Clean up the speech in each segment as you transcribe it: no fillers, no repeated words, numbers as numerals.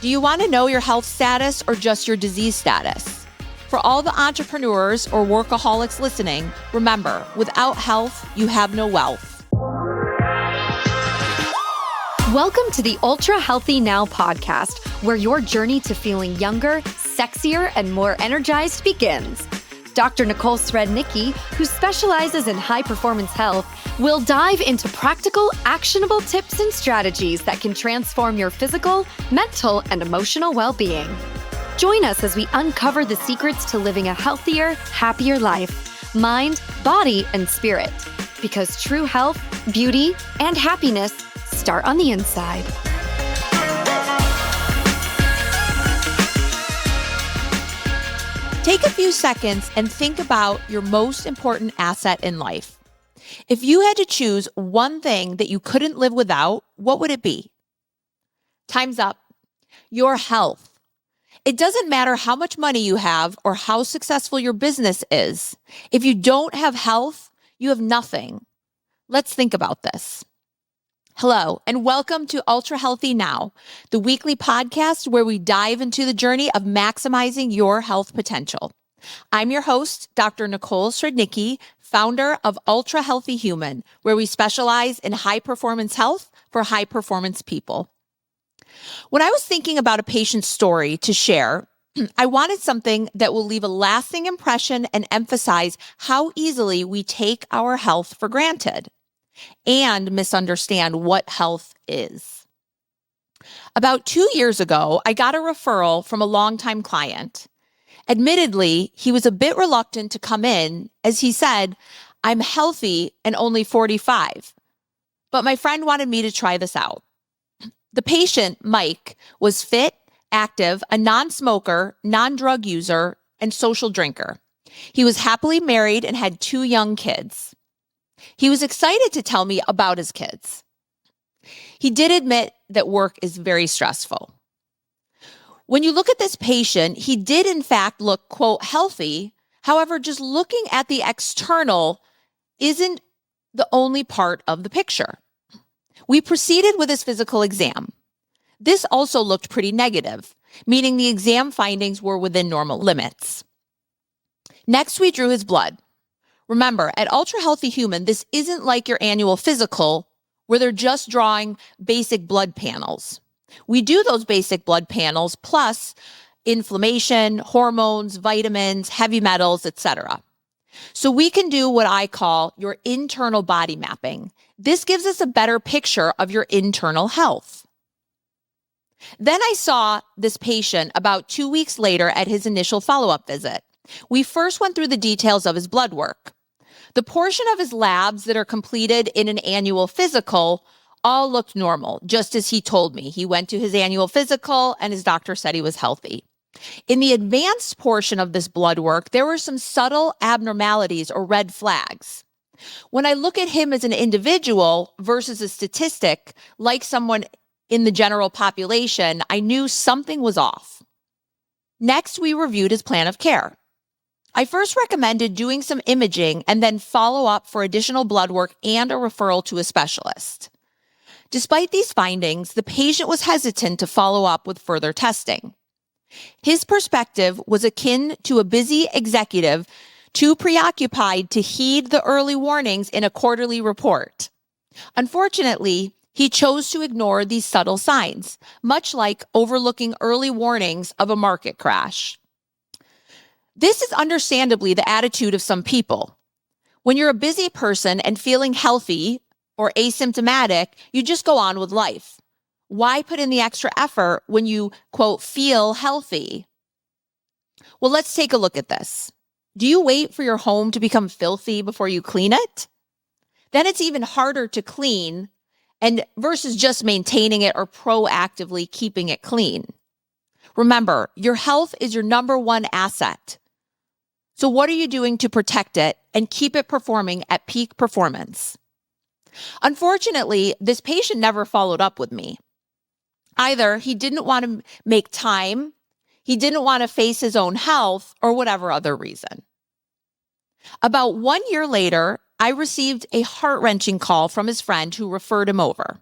Do you want to know your health status or just your disease status? For all the entrepreneurs or workaholics listening, remember, without health, you have no wealth. Welcome to the Ultra Healthy Now podcast, where your journey to feeling younger, sexier, and more energized begins. Dr. Nicole Srednicki, who specializes in high-performance health, will dive into practical, actionable tips and strategies that can transform your physical, mental, and emotional well-being. Join us as we uncover the secrets to living a healthier, happier life, mind, body, and spirit. Because true health, beauty, and happiness start on the inside. Take a few seconds and think about your most important asset in life. If you had to choose one thing that you couldn't live without, what would it be? Time's up. Your health. It doesn't matter how much money you have or how successful your business is. If you don't have health, you have nothing. Let's think about this. Hello, and welcome to Ultra Healthy Now, the weekly podcast where we dive into the journey of maximizing your health potential. I'm your host, Dr. Nicole Srednicki, founder of Ultra Healthy Human, where we specialize in high-performance health for high-performance people. When I was thinking about a patient's story to share, I wanted something that will leave a lasting impression and emphasize how easily we take our health for granted and misunderstand what health is. About 2 years ago, I got a referral from a longtime client. Admittedly, he was a bit reluctant to come in as he said, "I'm healthy and only 45, but my friend wanted me to try this out." The patient, Mike, was fit, active, a non-smoker, non-drug user, and social drinker. He was happily married and had 2 young kids. He was excited to tell me about his kids. He did admit that work is very stressful. When you look at this patient, he did in fact look, quote, healthy. However, just looking at the external isn't the only part of the picture. We proceeded with his physical exam. This also looked pretty negative, meaning the exam findings were within normal limits. Next, we drew his blood. Remember, at Ultra Healthy Human, this isn't like your annual physical where they're just drawing basic blood panels. We do those basic blood panels plus inflammation, hormones, vitamins, heavy metals, etc. So we can do what I call your internal body mapping. This gives us a better picture of your internal health. Then I saw this patient about 2 weeks later at his initial follow-up visit. We first went through the details of his blood work. The portion of his labs that are completed in an annual physical all looked normal, just as he told me. He went to his annual physical and his doctor said he was healthy. In the advanced portion of this blood work, there were some subtle abnormalities or red flags. When I look at him as an individual versus a statistic, like someone in the general population, I knew something was off. Next, we reviewed his plan of care. I first recommended doing some imaging and then follow up for additional blood work and a referral to a specialist. Despite these findings, the patient was hesitant to follow up with further testing. His perspective was akin to a busy executive too preoccupied to heed the early warnings in a quarterly report. Unfortunately, he chose to ignore these subtle signs, much like overlooking early warnings of a market crash. This is understandably the attitude of some people. When you're a busy person and feeling healthy or asymptomatic, you just go on with life. Why put in the extra effort when you, quote, feel healthy? Well, let's take a look at this. Do you wait for your home to become filthy before you clean it? Then it's even harder to clean and versus just maintaining it or proactively keeping it clean. Remember, your health is your number one asset. So what are you doing to protect it and keep it performing at peak performance? Unfortunately, this patient never followed up with me. Either he didn't want to make time, he didn't want to face his own health, or whatever other reason. About 1 year later, I received a heart-wrenching call from his friend who referred him over.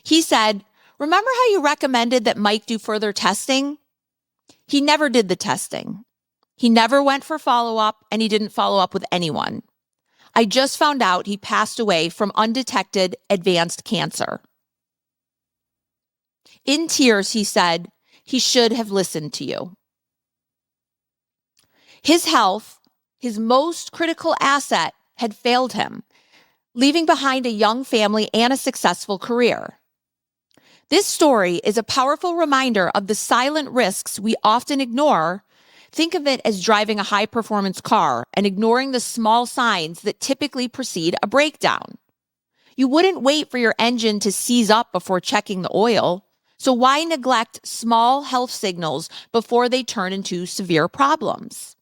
He said, Remember how you recommended that Mike do further testing? He never did the testing. He never went for follow-up, and he didn't follow up with anyone. I just found out he passed away from undetected advanced cancer. In tears, he said, he should have listened to you. His health, his most critical asset, had failed him, leaving behind a young family and a successful career. This story is a powerful reminder of the silent risks we often ignore. Think of it as driving a high-performance car and ignoring the small signs that typically precede a breakdown. You wouldn't wait for your engine to seize up before checking the oil, so why neglect small health signals before they turn into severe problems?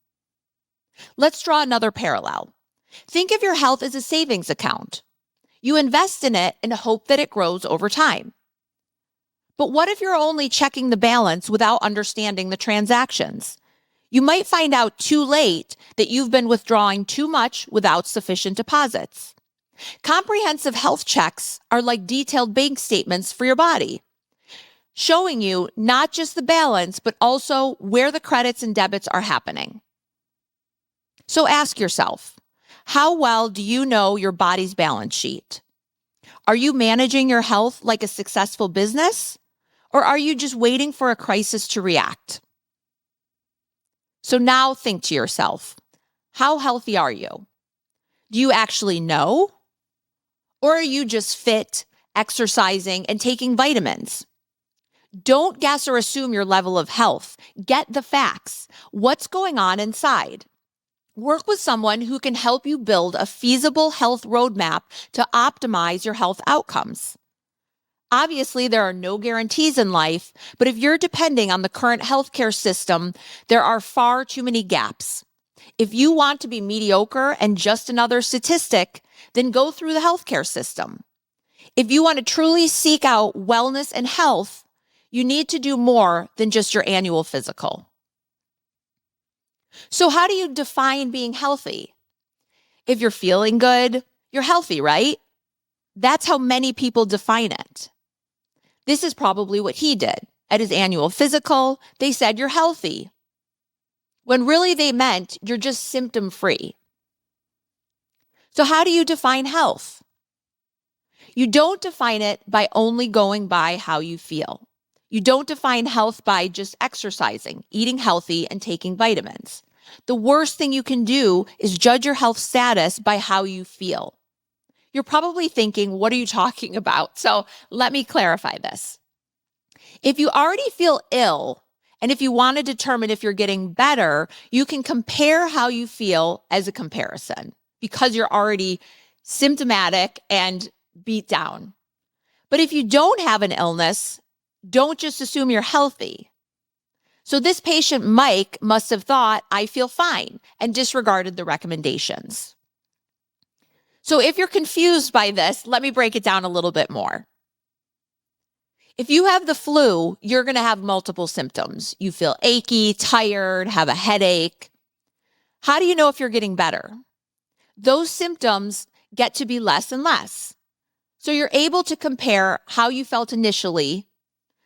Let's draw another parallel. Think of your health as a savings account. You invest in it and hope that it grows over time. But what if you're only checking the balance without understanding the transactions? You might find out too late that you've been withdrawing too much without sufficient deposits. Comprehensive health checks are like detailed bank statements for your body, showing you not just the balance, but also where the credits and debits are happening. So ask yourself, how well do you know your body's balance sheet? Are you managing your health like a successful business, or are you just waiting for a crisis to react? So now think to yourself, how healthy are you? Do you actually know? Or are you just fit, exercising, and taking vitamins? Don't guess or assume your level of health. Get the facts. What's going on inside? Work with someone who can help you build a feasible health roadmap to optimize your health outcomes. Obviously, there are no guarantees in life, but if you're depending on the current healthcare system, there are far too many gaps. If you want to be mediocre and just another statistic, then go through the healthcare system. If you want to truly seek out wellness and health, you need to do more than just your annual physical. So how do you define being healthy? If you're feeling good, you're healthy, right? That's how many people define it. This is probably what he did. At his annual physical, they said you're healthy, when really they meant you're just symptom-free. So how do you define health? You don't define it by only going by how you feel. You don't define health by just exercising, eating healthy, and taking vitamins. The worst thing you can do is judge your health status by how you feel. You're probably thinking, what are you talking about? So let me clarify this. If you already feel ill, and if you want to determine if you're getting better, you can compare how you feel as a comparison because you're already symptomatic and beat down. But if you don't have an illness, don't just assume you're healthy. So this patient, Mike, must have thought, I feel fine, and disregarded the recommendations. So if you're confused by this, let me break it down a little bit more. If you have the flu, you're going to have multiple symptoms. You feel achy, tired, have a headache. How do you know if you're getting better? Those symptoms get to be less and less. So you're able to compare how you felt initially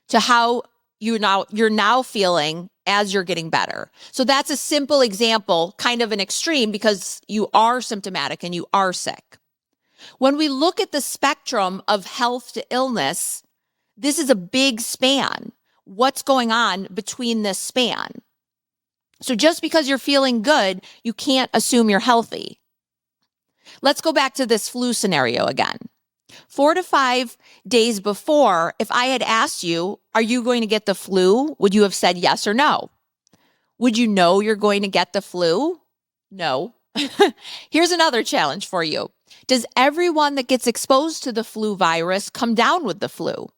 to how you're now feeling as you're getting better. So that's a simple example, kind of an extreme, because you are symptomatic and you are sick. When we look at the spectrum of health to illness, this is a big span. What's going on between this span? So just because you're feeling good, you can't assume you're healthy. Let's go back to this flu scenario again. 4 to 5 days before, if I had asked you, are you going to get the flu? Would you have said yes or no? Would you know you're going to get the flu? No. Here's another challenge for you. Does everyone that gets exposed to the flu virus come down with the flu?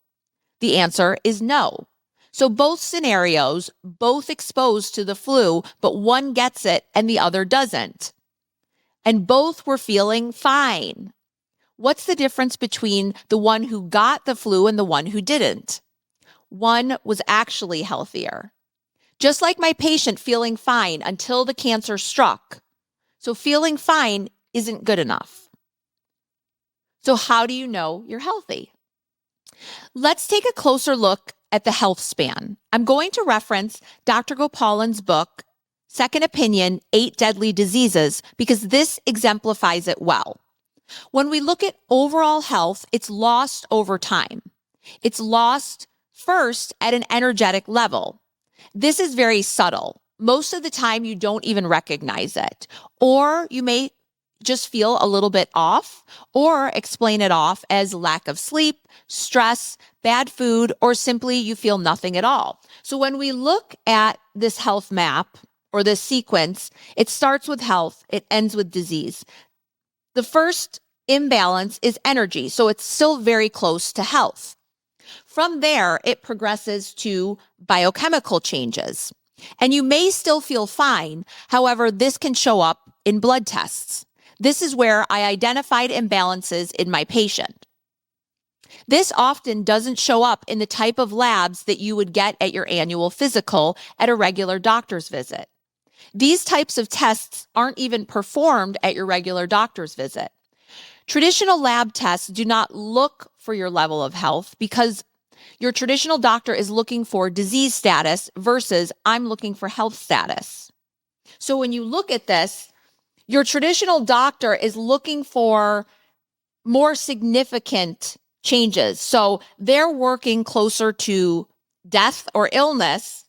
The answer is no. So both scenarios, both exposed to the flu, but one gets it and the other doesn't. And both were feeling fine. What's the difference between the one who got the flu and the one who didn't? One was actually healthier. Just like my patient feeling fine until the cancer struck. So feeling fine isn't good enough. So how do you know you're healthy? Let's take a closer look at the health span. I'm going to reference Dr. Gopalan's book, Second Opinion, 8 Deadly Diseases, because this exemplifies it well. When we look at overall health, it's lost over time. It's lost first at an energetic level. This is very subtle. Most of the time, you don't even recognize it, or you may just feel a little bit off, or explain it off as lack of sleep, stress, bad food, or simply you feel nothing at all. So when we look at this health map or this sequence, it starts with health, it ends with disease. The first imbalance is energy, so it's still very close to health. From there, it progresses to biochemical changes. And you may still feel fine. However, this can show up in blood tests. This is where I identified imbalances in my patient. This often doesn't show up in the type of labs that you would get at your annual physical at a regular doctor's visit. These types of tests aren't even performed at your regular doctor's visit. Traditional lab tests do not look for your level of health because your traditional doctor is looking for disease status versus I'm looking for health status. So when you look at this, your traditional doctor is looking for more significant changes. So they're working closer to death or illness.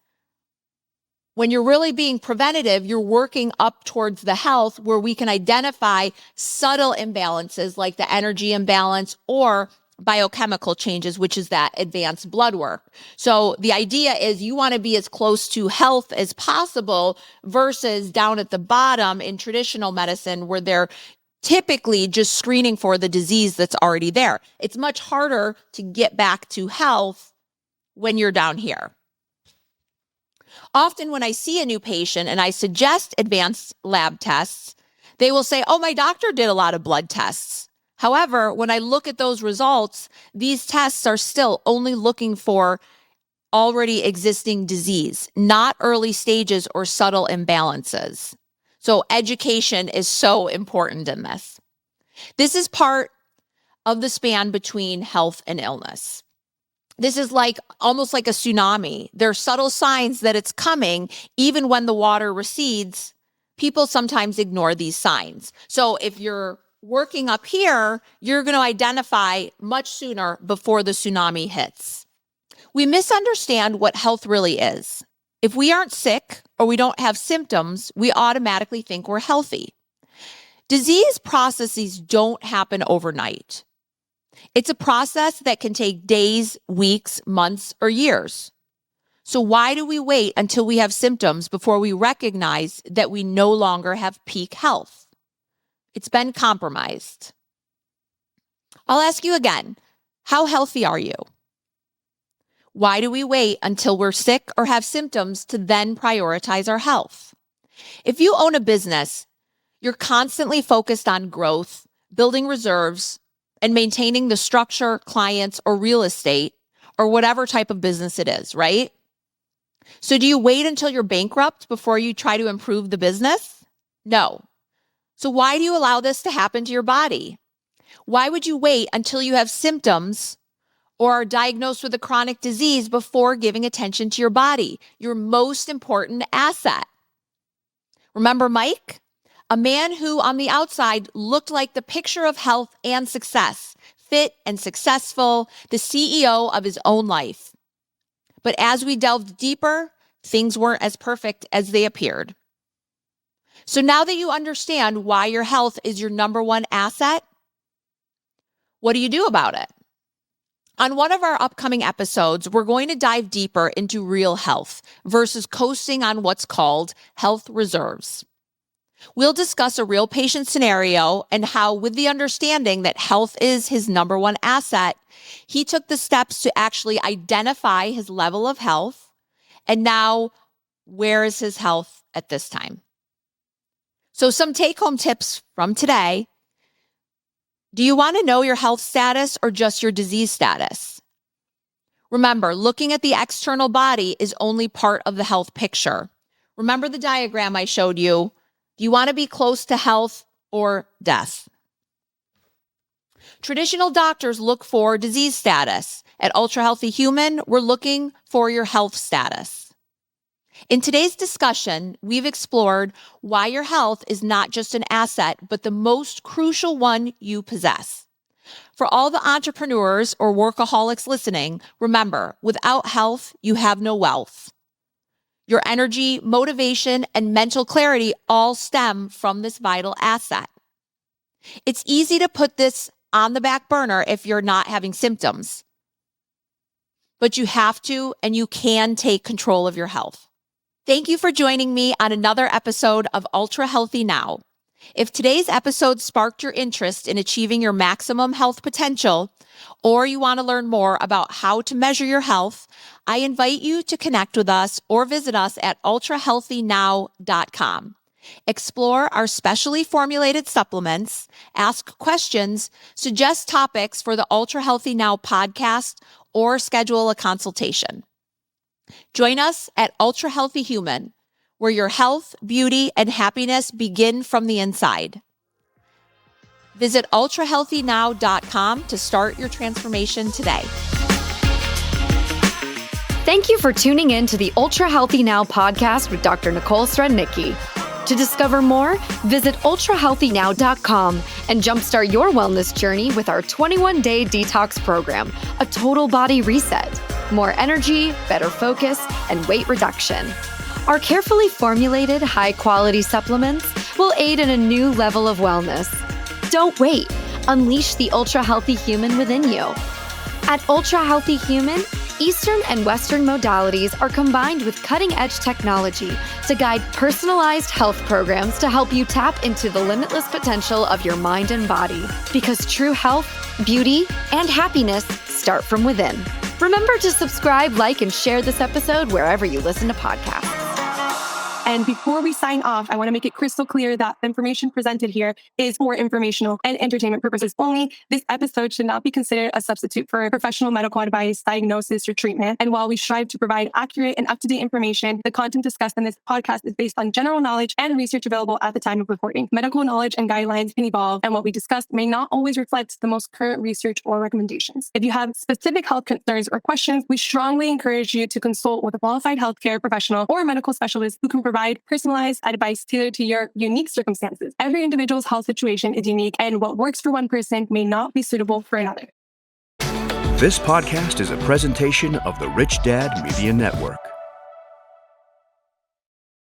When you're really being preventative, you're working up towards the health where we can identify subtle imbalances like the energy imbalance or biochemical changes, which is that advanced blood work. So the idea is you want to be as close to health as possible versus down at the bottom in traditional medicine where they're typically just screening for the disease that's already there. It's much harder to get back to health when you're down here. Often when I see a new patient and I suggest advanced lab tests, they will say, oh, my doctor did a lot of blood tests. However, when I look at those results, these tests are still only looking for already existing disease, not early stages or subtle imbalances. So education is so important in this. This is part of the span between health and illness. This is almost like a tsunami. There are subtle signs that it's coming. Even when the water recedes, people sometimes ignore these signs. So if you're working up here, you're going to identify much sooner before the tsunami hits. We misunderstand what health really is. If we aren't sick or we don't have symptoms, we automatically think we're healthy. Disease processes don't happen overnight. It's a process that can take days, weeks, months, or years. So why do we wait until we have symptoms before we recognize that we no longer have peak health? It's been compromised. I'll ask you again, how healthy are you? Why do we wait until we're sick or have symptoms to then prioritize our health? If you own a business, you're constantly focused on growth, building reserves, and maintaining the structure, clients, or real estate, or whatever type of business it is, right? So do you wait until you're bankrupt before you try to improve the business? No. So why do you allow this to happen to your body? Why would you wait until you have symptoms or are diagnosed with a chronic disease before giving attention to your body, your most important asset? Remember Mike? A man who on the outside looked like the picture of health and success, fit and successful, the CEO of his own life. But as we delved deeper, things weren't as perfect as they appeared. So now that you understand why your health is your number one asset, what do you do about it? On one of our upcoming episodes, we're going to dive deeper into real health versus coasting on what's called health reserves. We'll discuss a real patient scenario and how, with the understanding that health is his number one asset, he took the steps to actually identify his level of health. And now, where is his health at this time? So some take-home tips from today. Do you want to know your health status or just your disease status? Remember, looking at the external body is only part of the health picture. Remember the diagram I showed you? Do you want to be close to health or death? Traditional doctors look for disease status At Ultra Healthy Human, we're looking for your health status. In today's discussion, we've explored why your health is not just an asset, but the most crucial one you possess. For all the entrepreneurs or workaholics listening, remember, without health, you have no wealth. Your energy, motivation, and mental clarity all stem from this vital asset. It's easy to put this on the back burner if you're not having symptoms, but you have to and you can take control of your health. Thank you for joining me on another episode of Ultra Healthy Now. If today's episode sparked your interest in achieving your maximum health potential, or you want to learn more about how to measure your health, I invite you to connect with us or visit us at ultrahealthynow.com. Explore our specially formulated supplements, ask questions, suggest topics for the Ultra Healthy Now podcast, or schedule a consultation. Join us at Ultra Healthy Human, where your health, beauty, and happiness begin from the inside. Visit ultrahealthynow.com to start your transformation today. Thank you for tuning in to the Ultra Healthy Now podcast with Dr. Nicole Srednicki. To discover more, visit ultrahealthynow.com and jumpstart your wellness journey with our 21-day detox program, a total body reset, more energy, better focus, and weight reduction. Our carefully formulated, high-quality supplements will aid in a new level of wellness. Don't wait. Unleash the Ultra Healthy Human within you. At Ultra Healthy Human, Eastern and Western modalities are combined with cutting-edge technology to guide personalized health programs to help you tap into the limitless potential of your mind and body. Because true health, beauty, and happiness start from within. Remember to subscribe, like, and share this episode wherever you listen to podcasts. And before we sign off, I want to make it crystal clear that the information presented here is for informational and entertainment purposes only. This episode should not be considered a substitute for professional medical advice, diagnosis, or treatment. And while we strive to provide accurate and up-to-date information, the content discussed in this podcast is based on general knowledge and research available at the time of recording. Medical knowledge and guidelines can evolve, and what we discussed may not always reflect the most current research or recommendations. If you have specific health concerns or questions, we strongly encourage you to consult with a qualified healthcare professional or medical specialist who can provide personalized advice tailored to your unique circumstances. Every individual's health situation is unique, and what works for one person may not be suitable for another. This podcast is a presentation of the Rich Dad Media Network.